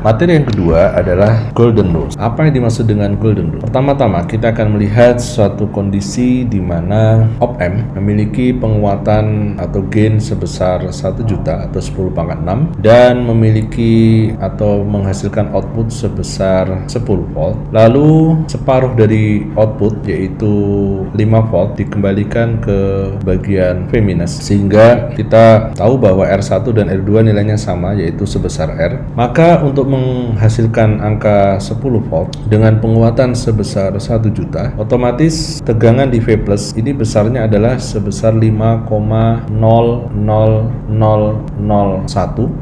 Materi yang kedua adalah Golden Rules. Apa yang dimaksud dengan Golden Rules? Pertama-tama kita akan melihat suatu kondisi di mana op-amp memiliki penguatan atau gain sebesar 1 juta atau 10 pangkat 6 dan memiliki atau menghasilkan output sebesar 10 volt. Lalu separuh dari output yaitu 5 volt dikembalikan ke bagian V- sehingga kita tahu bahwa R1 dan R2 nilainya sama yaitu sebesar R. Maka untuk menghasilkan angka 10 volt dengan penguatan sebesar 1 juta, otomatis tegangan di V+ ini besarnya adalah sebesar 5,00001.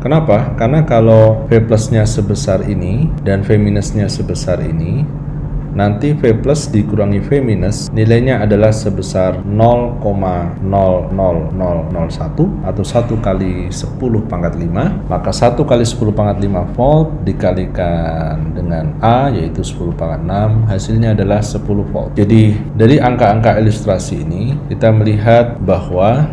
Kenapa? Karena kalau V+-nya sebesar ini dan V-nya sebesar ini, nanti V+ dikurangi V- nilainya adalah sebesar 0,00001 atau 1 kali 10 pangkat 5. Maka 1 kali 10 pangkat 5 volt dikalikan dengan A yaitu 10 pangkat 6, hasilnya adalah 10 volt. Jadi dari angka-angka ilustrasi ini kita melihat bahwa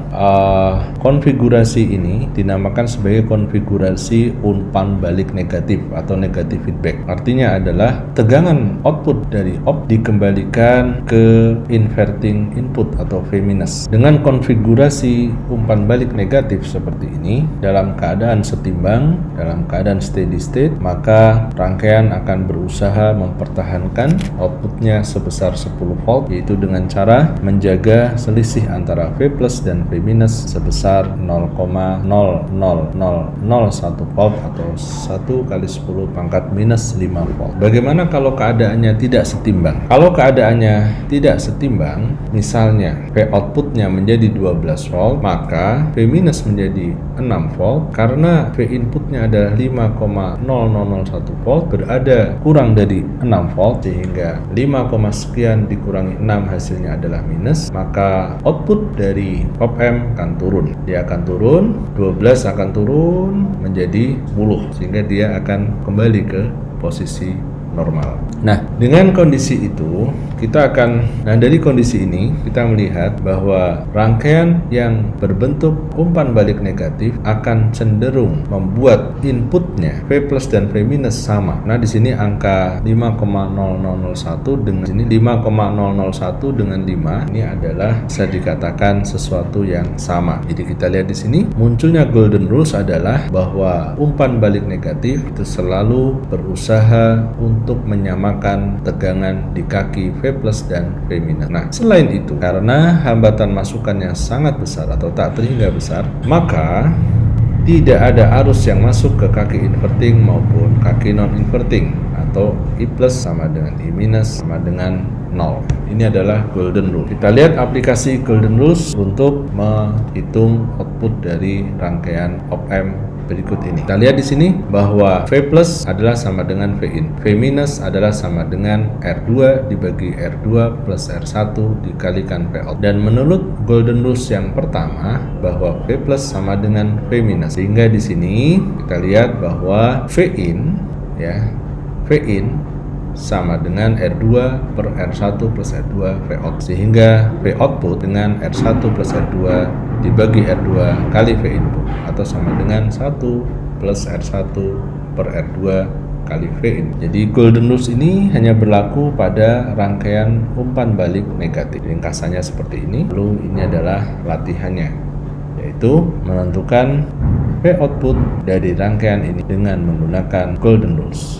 konfigurasi ini dinamakan sebagai konfigurasi umpan balik negatif atau negatif feedback. Artinya adalah tegangan output dari op dikembalikan ke inverting input atau V-. Dengan konfigurasi umpan balik negatif seperti ini, dalam keadaan setimbang, dalam keadaan steady state, maka rangkaian akan berusaha mempertahankan outputnya sebesar 10 volt, yaitu dengan cara menjaga selisih antara V+ dan V- sebesar 0,00001 volt atau 1 kali 10 pangkat minus 5 volt. Bagaimana kalau keadaannya tidak setimbang? Kalau keadaannya tidak setimbang, misalnya V outputnya menjadi 12 volt, maka V- menjadi 6 volt. Karena V inputnya adalah 5,0001 volt, berada kurang dari 6 volt, sehingga 5, sekian dikurangi 6 hasilnya adalah minus, maka output dari op-amp akan turun. Dia akan turun, 12 akan turun menjadi 10, sehingga dia akan kembali ke posisi normal. Nah, dengan kondisi itu dari kondisi ini kita melihat bahwa rangkaian yang berbentuk umpan balik negatif akan cenderung membuat inputnya V+ dan V- sama. Nah, di sini angka 5,0001 dengan sini 5,001 dengan 5 ini adalah bisa dikatakan sesuatu yang sama. Jadi kita lihat di sini munculnya Golden Rules adalah bahwa umpan balik negatif itu selalu berusaha untuk menyamakan tegangan di kaki V+ dan V-. Nah, selain itu, karena hambatan masukan yang sangat besar atau tak terhingga besar, maka tidak ada arus yang masuk ke kaki inverting maupun kaki non-inverting, atau I+ sama dengan I- sama dengan 0. Ini adalah Golden Rule. Kita lihat aplikasi Golden Rules untuk menghitung output dari rangkaian op-amp berikut ini. Kita lihat di sini bahwa V+ adalah sama dengan V-in. V- adalah sama dengan R2 dibagi R2 plus R1 dikalikan V-out. Dan menurut Golden Rules yang pertama bahwa V+ sama dengan V-. Sehingga di sini kita lihat bahwa V-in sama dengan R2 per R1 plus R2 V-out, sehingga V output dengan R1 plus R2 dibagi R2 kali V input atau sama dengan 1 plus R1 per R2 kali V input. Jadi Golden Rules ini hanya berlaku pada rangkaian umpan balik negatif. Ringkasannya seperti ini. Lalu ini adalah latihannya, yaitu menentukan V output dari rangkaian ini dengan menggunakan Golden Rules.